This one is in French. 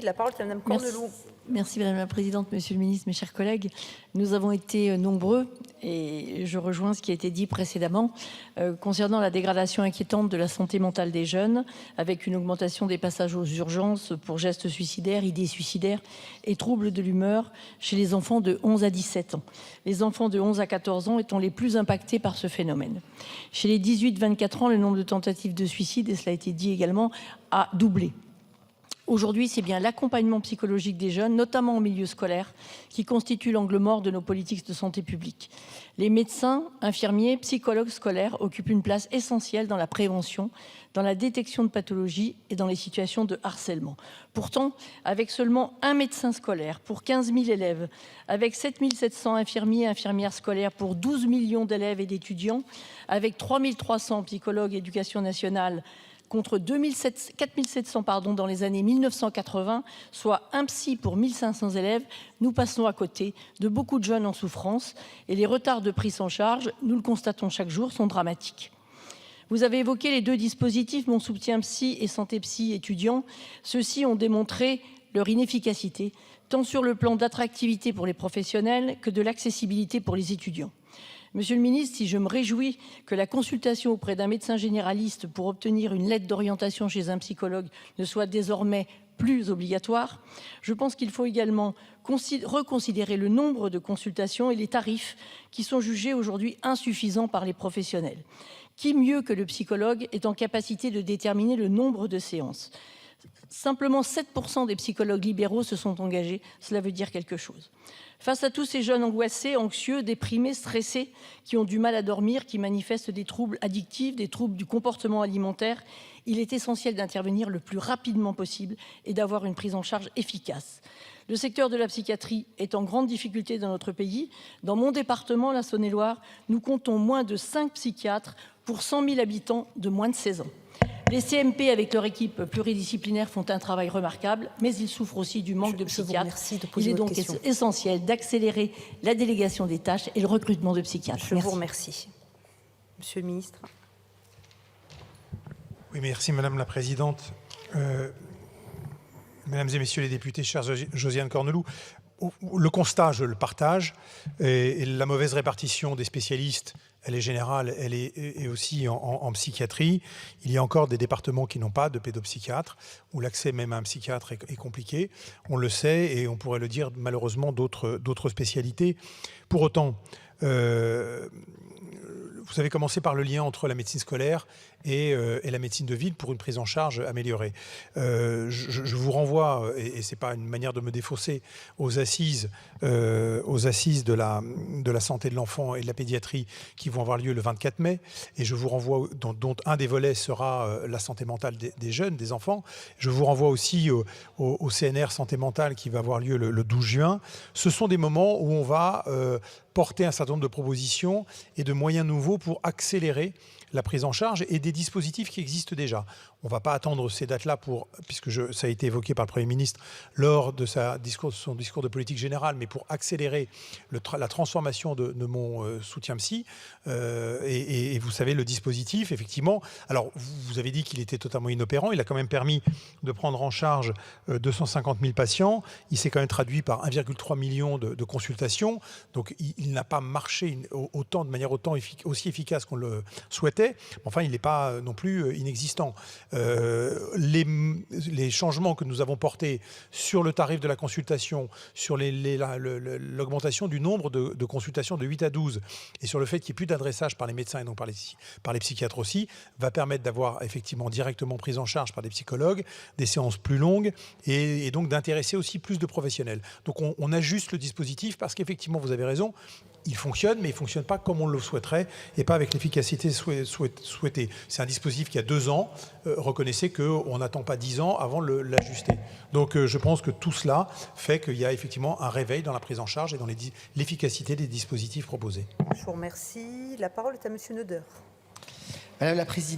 La parole est à Mme Cornelou. Merci Madame la Présidente, Monsieur le Ministre, mes chers collègues. Nous avons été nombreux, et je rejoins ce qui a été dit précédemment, concernant la dégradation inquiétante de la santé mentale des jeunes, avec une augmentation des passages aux urgences pour gestes suicidaires, idées suicidaires et troubles de l'humeur chez les enfants de 11 à 17 ans. Les enfants de 11 à 14 ans étant les plus impactés par ce phénomène. Chez les 18-24 ans, le nombre de tentatives de suicide, et cela a été dit également, a doublé. Aujourd'hui, c'est bien l'accompagnement psychologique des jeunes, notamment en milieu scolaire, qui constitue l'angle mort de nos politiques de santé publique. Les médecins, infirmiers, psychologues scolaires occupent une place essentielle dans la prévention, dans la détection de pathologies et dans les situations de harcèlement. Pourtant, avec seulement un médecin scolaire pour 15 000 élèves, avec 7 700 infirmiers et infirmières scolaires pour 12 millions d'élèves et d'étudiants, avec 3 300 psychologues éducation nationale, contre 4 700 dans les années 1980, soit un psy pour 1 500 élèves, nous passons à côté de beaucoup de jeunes en souffrance et les retards de prise en charge, nous le constatons chaque jour, sont dramatiques. Vous avez évoqué les deux dispositifs, Mon soutien psy et Santé psy étudiants. Ceux-ci ont démontré leur inefficacité, tant sur le plan d'attractivité pour les professionnels que de l'accessibilité pour les étudiants. Monsieur le ministre, si je me réjouis que la consultation auprès d'un médecin généraliste pour obtenir une lettre d'orientation chez un psychologue ne soit désormais plus obligatoire, je pense qu'il faut également reconsidérer le nombre de consultations et les tarifs qui sont jugés aujourd'hui insuffisants par les professionnels. Qui mieux que le psychologue est en capacité de déterminer le nombre de séances? Simplement 7% des psychologues libéraux se sont engagés, cela veut dire quelque chose. Face à tous ces jeunes angoissés, anxieux, déprimés, stressés, qui ont du mal à dormir, qui manifestent des troubles addictifs, des troubles du comportement alimentaire, il est essentiel d'intervenir le plus rapidement possible et d'avoir une prise en charge efficace. Le secteur de la psychiatrie est en grande difficulté dans notre pays. Dans mon département, la Saône-et-Loire, nous comptons moins de 5 psychiatres pour 100 000 habitants de moins de 16 ans. Les CMP, avec leur équipe pluridisciplinaire, font un travail remarquable, mais ils souffrent aussi du manque de psychiatres. Il est donc essentiel d'accélérer la délégation des tâches et le recrutement de psychiatres. Je vous remercie. Monsieur le ministre. Oui, merci Madame la Présidente. Mesdames et Messieurs les députés, chère Josiane Cornelou, le constat, je le partage, et la mauvaise répartition des spécialistes, elle est générale, elle est aussi en psychiatrie. Il y a encore des départements qui n'ont pas de pédopsychiatre, où l'accès même à un psychiatre est compliqué. On le sait, et on pourrait le dire malheureusement d'autres spécialités. Pour autant, vous avez commencé par le lien entre la médecine scolaire et la médecine de ville pour une prise en charge améliorée. Je vous renvoie, et ce n'est pas une manière de me défausser, aux assises de la santé de l'enfant et de la pédiatrie qui vont avoir lieu le 24 mai. Et je vous renvoie, dont un des volets sera la santé mentale des jeunes, des enfants. Je vous renvoie aussi au CNR santé mentale qui va avoir lieu le 12 juin. Ce sont des moments où on va porter un certain nombre de propositions et de moyens nouveaux pour accélérer la prise en charge et des dispositifs qui existent déjà. On ne va pas attendre ces dates-là puisque ça a été évoqué par le Premier ministre lors de son discours de politique générale, mais pour accélérer la transformation de mon soutien psy. Et vous savez, le dispositif, effectivement, alors vous avez dit qu'il était totalement inopérant, il a quand même permis de prendre en charge 250 000 patients, il s'est quand même traduit par 1,3 million de consultations, donc il n'a pas marché de manière aussi efficace qu'on le souhaitait, mais enfin il n'est pas non plus inexistant. Les changements que nous avons portés sur le tarif de la consultation, sur l'augmentation du nombre de consultations de 8 à 12 et sur le fait qu'il n'y ait plus d'adressage par les médecins et non par les psychiatres aussi, va permettre d'avoir effectivement directement prise en charge par des psychologues, des séances plus longues et donc d'intéresser aussi plus de professionnels. Donc on ajuste le dispositif parce qu'effectivement vous avez raison, il fonctionne, mais il ne fonctionne pas comme on le souhaiterait et pas avec l'efficacité souhaitée. C'est un dispositif qui a 2 ans. Reconnaissez qu'on n'attend pas 10 ans avant l'ajuster. Donc je pense que tout cela fait qu'il y a effectivement un réveil dans la prise en charge et dans l'efficacité des dispositifs proposés. Je vous remercie. La parole est à Monsieur Neuder. Madame la Présidente,